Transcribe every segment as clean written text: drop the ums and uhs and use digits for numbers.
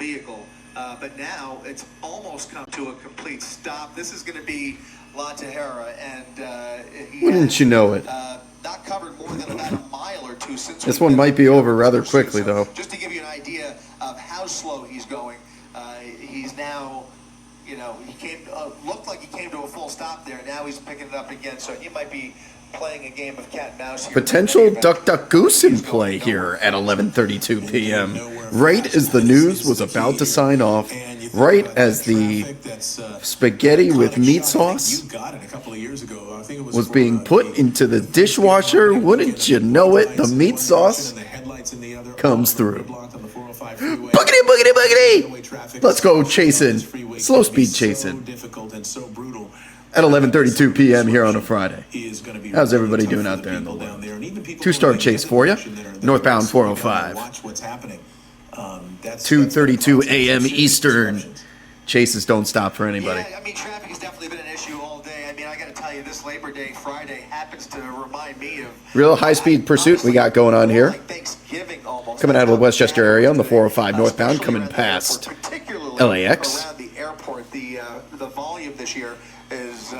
vehicle. But now it's almost come to a complete stop. This is going to be La Tejera, and wouldn't you know it? Not covered more than about a mile or two since. This one might be over rather quickly, though. Just to give you an idea of how slow he's going, he's now, he looked like he came to a full stop there. Now he's picking it up again, so he might be playing a game of cat and mouse here. Potential Duck Duck Goose in play here at 11:32 p.m. Right as the news was about to sign off, right as the spaghetti with meat sauce was being put into the dishwasher, wouldn't you know it, the meat sauce comes through. Boogity, boogity, boogity! Let's go chasing, slow speed chasing. At 11:32 p.m. here on a Friday. How's everybody doing out there in the world? Two-star chase for you. Northbound 405. 2:32 a.m. Eastern. Chases don't stop for anybody. Yeah, traffic has definitely been an issue all day. I got to tell you, this Labor Day Friday happens to remind me of real high-speed pursuit we got going on here. Coming out of the Westchester area on the 405 northbound, coming past LAX. Around the airport, the volume this year is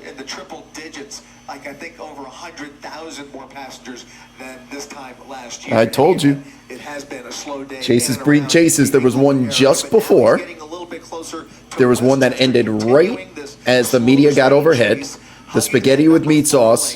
in the triple digits. I think over 100,000 more passengers than this time last year. I told you. It has been a slow day. Chases breed chases. There was one just before. There was one that ended right as the media got overhead. The spaghetti with meat sauce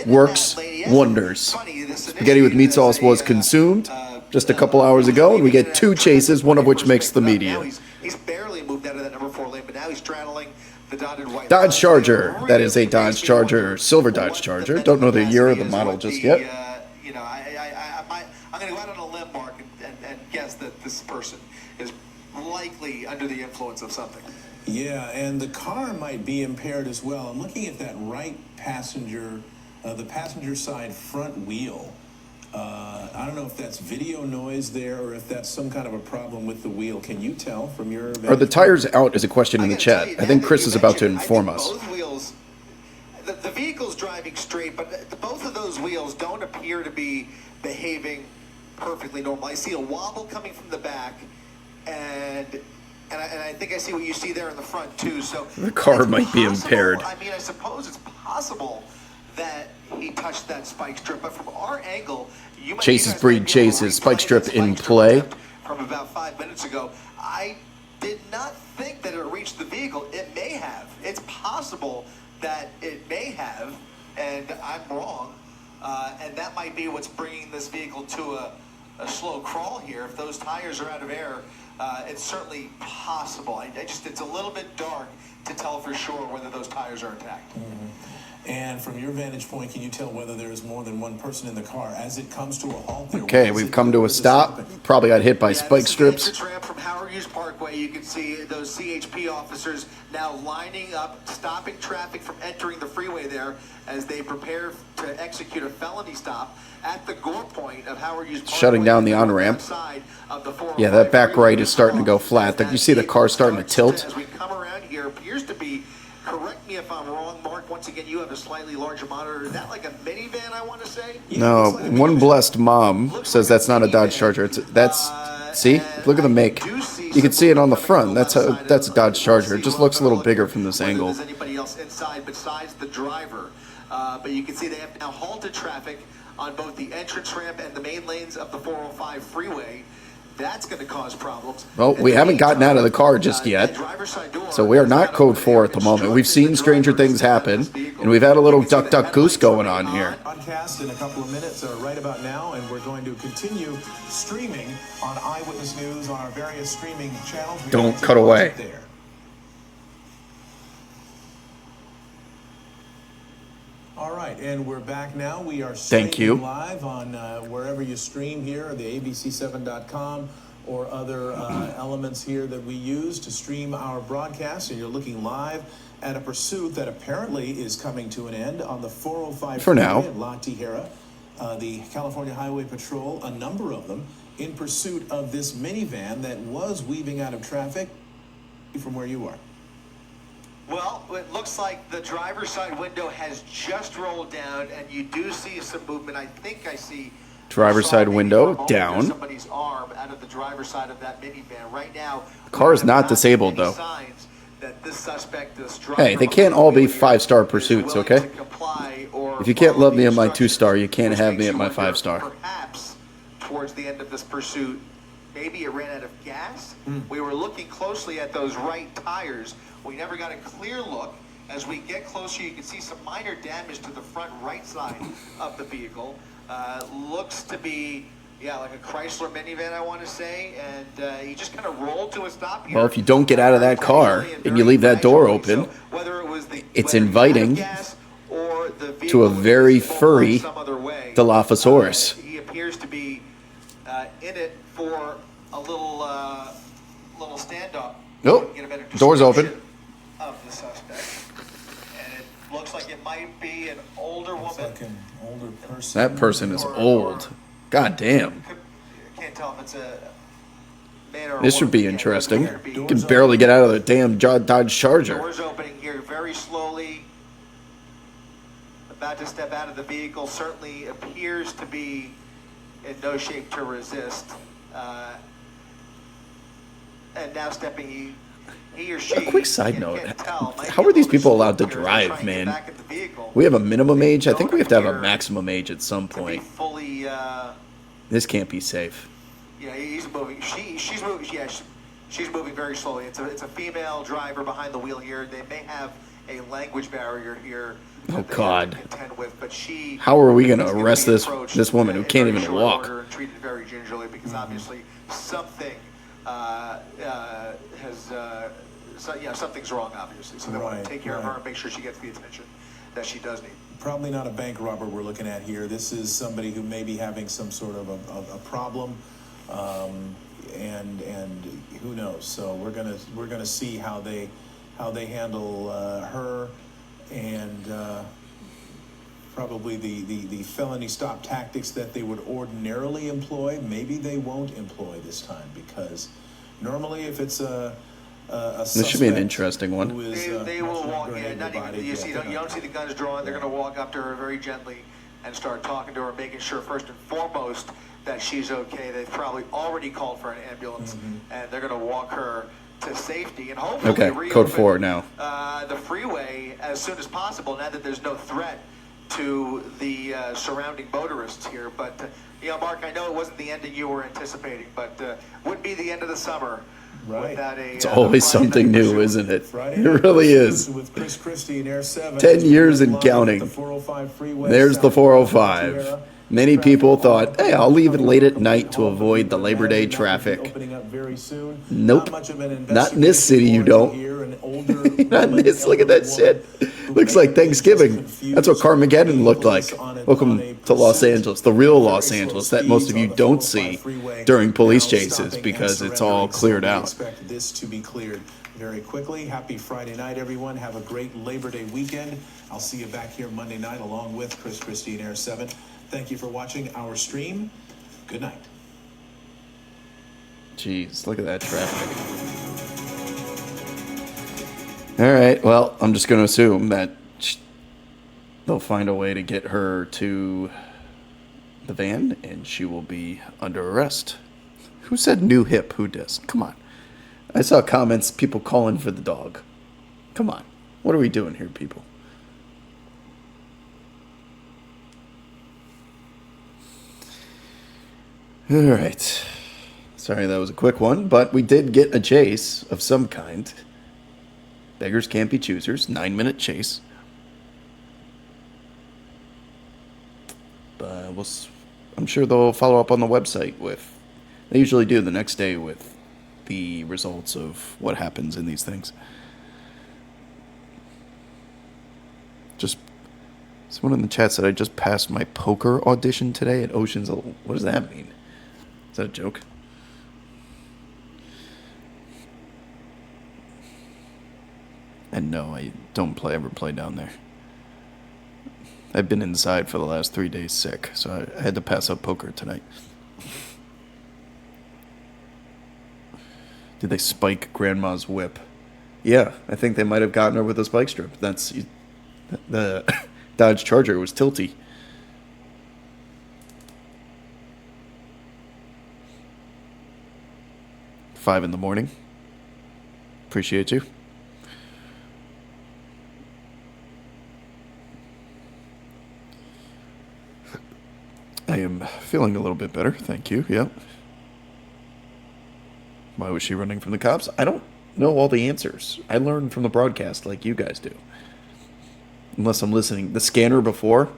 works wonders. Spaghetti with meat sauce was consumed just a couple hours ago, and we get two chases, one of which makes the media. He's barely moved out of that number 4 lane, but now he's straddling the dotted white Dodge Charger. That is a Dodge Charger, silver Dodge Charger. Don't know the year or the model just yet. I'm going to go out on a limb, Mark, and guess that this person is likely under the influence of something. Yeah, and the car might be impaired as well. I'm looking at that right passenger, the passenger side front wheel. I don't know if that's video noise there or if that's some kind of a problem with the wheel. Can you tell from your... Are the tires out is a question in the chat. I think Chris is about to inform us. Both wheels, the vehicle's driving straight, but both of those wheels don't appear to be behaving perfectly normal. I see a wobble coming from the back, and I think I see what you see there in the front too. So the car might be impaired. I suppose it's possible that he touched that spike strip, but from our angle, Chases breed chases, spike strip in play. From about 5 minutes ago, I did not think that it reached the vehicle. It may have. It's possible that it may have, and I'm wrong. And that might be what's bringing this vehicle to a slow crawl here. If those tires are out of air, it's certainly possible. It's a little bit dark to tell for sure whether those tires are intact. Mm-hmm. And from your vantage point, can you tell whether there is more than one person in the car as it comes to a halt? Okay, we've come to a stop. Probably got hit by spike strips. This is the entrance ramp from Howard Hughes Parkway. You can see those CHP officers now lining up, stopping traffic from entering the freeway there as they prepare to execute a felony stop at the gore point of Howard Hughes Parkway. Shutting down the on-ramp. Yeah, that back right is starting to go flat. You see the car starting to tilt. As we come around here, appears to be, correct me if I'm wrong, Mark, once again, you have a slightly larger monitor. Is that like a minivan, I want to say? No, one blessed mom says that's not a Dodge Charger. See? Look at the make. You can see it on the front. That's a Dodge Charger. It just looks a little bigger from this angle. There's anybody else inside besides the driver. But you can see they have now halted traffic on both the entrance ramp and the main lanes of the 405 freeway. That's going to cause problems. Well, we haven't gotten out of the car just yet, so we are not code 4 at the moment. We've seen stranger things happen, and we've had a little duck, duck, goose going on here. Podcast in a couple of minutes, right about now, and we're going to continue streaming on Eyewitness News on our various streaming channels. Don't cut away. All right, and we're back now. We are Thank you. Live on wherever you stream here, the abc7.com or other elements here that we use to stream our broadcast. And you're looking live at a pursuit that apparently is coming to an end on the 405 for now in La Tejera. The California Highway Patrol, a number of them, in pursuit of this minivan that was weaving out of traffic from where you are. Well, it looks like the driver's side window has just rolled down, and you do see some movement. I think I see Driver's side window down. Somebody's arm out of the driver's side of that minivan. Right now, The car is we have not disabled, any though. signs that this suspect, this Hey, they driver can't all be is 5-star willing pursuits, to okay? comply or If you can't follow love me the at my instructions, 2-star, you can't which have makes me at you my wonder, 5-star. Perhaps towards the end of this pursuit, maybe it ran out of gas. We were looking closely at those right tires. We never got a clear look. As we get closer, you can see some minor damage to the front right side of the vehicle. Looks to be, yeah, like a Chrysler minivan, I want to say. And he just kind of rolled to a stop here. Well, if you don't get out of that car Very and you leave that door gradually. open, So whether it was it's whether he ran out of inviting gas or the to a vehicle was very disabled furry some other way, Dilophosaurus. he appears to be in it for a little standoff. Nope. Get a better Door's open. description of the suspect, and it looks like it might be an older Looks woman. like an older person. That person is old. God damn. Can't tell if it's a man or a This should woman. be Yeah, interesting. it could be. You can barely get out of the damn Dodge Charger. Doors opening here very slowly. About to step out of the vehicle. Certainly appears to be in no shape to resist. And now stepping, he or she. A quick side note. can't tell, might How be a are these little people bit allowed to slow here, drive, trying to get man? back in the vehicle. We have a minimum age. I think we have to have a Don't appear maximum age at some to be point. fully. This can't be safe. Yeah, he's moving. She's moving. Yeah, she's moving very slowly. It's a female driver behind the wheel here. They may have a language barrier here. Oh, that they God. have to contend with, but she. How are we gonna is arrest be this approached woman who in can't very even short walk? order and treated very gingerly because obviously something something's wrong. Obviously, so they want Right, to take care of her right. and make sure she gets the attention that she does need. Probably not a bank robber we're looking at here. This is somebody who may be having some sort of a problem, and who knows. So we're gonna see how they handle her and probably the felony stop tactics that they would ordinarily employ. Maybe they won't employ this time because normally if it's a This should be an suspect interesting one. who is, They will walk. grenade Yeah, the not even. body, You yeah, see, they're you not don't see the guns drawn. They're going to walk up to her very gently and start talking to her, making sure first and foremost that she's okay. They've probably already called for an ambulance, and they're going to walk her to safety and hopefully Okay, reopen, code 4 now. the freeway as soon as possible. Now that there's no threat to the surrounding motorists here, but Mark, I know it wasn't the ending you were anticipating, but would be the end of the summer. Right. Without a, It's always Friday something night new, pursuit. isn't it? Friday It night really pursuits is. With Chris Christie and Air 7. 10 years and Live counting. at the 405 freeway, There's the south of 405. Tierra. Many people thought, hey, I'll leave it late at night to Home, avoid the but Labor Day imagine that would be traffic. opening up very soon. Nope. Not much of an Not in this city, you investigation don't. here. An older Not in woman, this. Look at that elderly shit. woman who Looks may like have been Thanksgiving. confused. That's what Carmageddon looked like. Police on a Welcome to Los pursuit. Angeles, the real Very Los slow Angeles that most of speeds you on the don't 405 see freeway. during police Now chases stopping because and it's all surrendering. So cleared we out. expect this to be cleared very quickly. Happy Friday night, everyone. Have a great Labor Day weekend. I'll see you back here Monday night along with Chris Christie and Air 7. Thank you for watching our stream. Good night. Jeez, look at that traffic. All right, well, I'm just going to assume that they'll find a way to get her to the van and she will be under arrest. Who said new hip? Who dis? Come on. I saw comments, people calling for the dog. Come on. What are we doing here, people? All right. Sorry that was a quick one, but we did get a chase of some kind. Beggars can't be choosers. 9-minute chase. But I'm sure they'll follow up on the website with. They usually do the next day with the results of what happens in these things. Just someone in the chat said I just passed my poker audition today at Ocean's. What does that mean? Is that a joke? And no, I don't ever play down there. I've been inside for the last 3 days sick, so I had to pass up poker tonight. Did they spike Grandma's whip? Yeah, I think they might have gotten her with a spike strip. That's the Dodge Charger was tilty. 5 in the morning. Appreciate you. I am feeling a little bit better, thank you, yep. Why was she running from the cops? I don't know all the answers. I learn from the broadcast like you guys do. Unless I'm listening. The scanner before,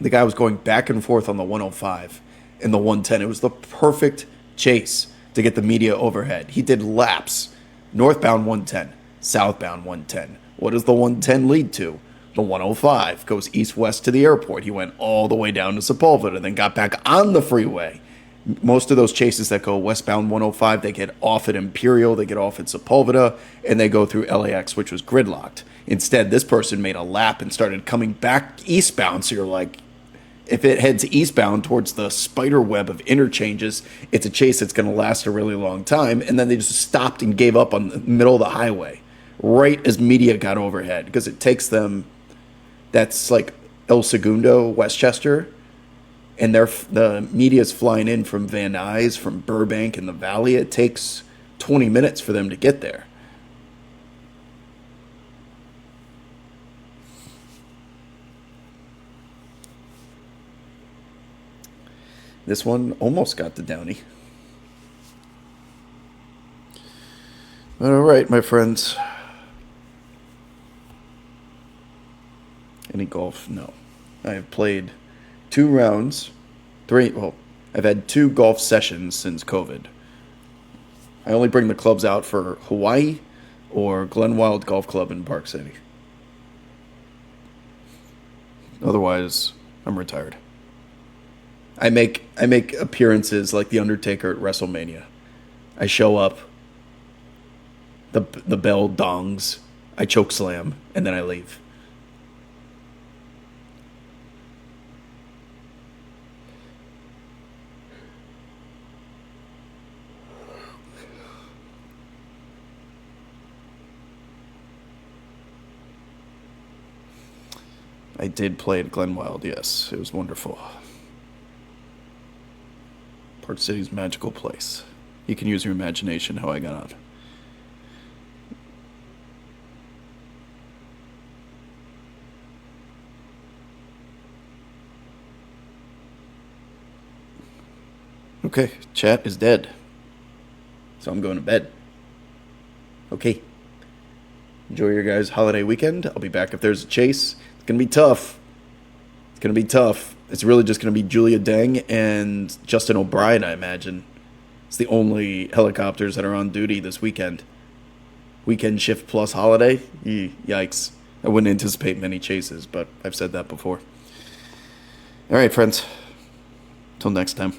the guy was going back and forth on the 105 and the 110. It was the perfect chase to get the media overhead. He did laps. Northbound 110, southbound 110. What does the 110 lead to? The 105 goes east-west to the airport. He went all the way down to Sepulveda, then got back on the freeway. Most of those chases that go westbound 105, they get off at Imperial, they get off at Sepulveda, and they go through LAX, which was gridlocked. Instead, this person made a lap and started coming back eastbound, so you're like, if it heads eastbound towards the spider web of interchanges, it's a chase that's going to last a really long time, and then they just stopped and gave up on the middle of the highway, right as media got overhead, because it takes them... That's like El Segundo, Westchester, and the media's flying in from Van Nuys, from Burbank and the Valley. It takes 20 minutes for them to get there. This one almost got to Downey. All right, my friends. Any golf? No. I have played 2 rounds. I've had 2 golf sessions since COVID. I only bring the clubs out for Hawaii or Glenwild Golf Club in Park City. Otherwise, I'm retired. I make appearances like The Undertaker at WrestleMania. I show up. The bell dongs. I choke slam, and then I leave. I did play at Glenwild, yes. It was wonderful. Park City's a magical place. You can use your imagination how I got on. Okay, chat is dead. So I'm going to bed. Okay. Enjoy your guys' holiday weekend. I'll be back if there's a chase. It's going to be tough. It's really just going to be Julia Deng and Justin O'Brien, I imagine. It's the only helicopters that are on duty this weekend. Weekend shift plus holiday? Yikes. I wouldn't anticipate many chases, but I've said that before. All right, friends. Till next time.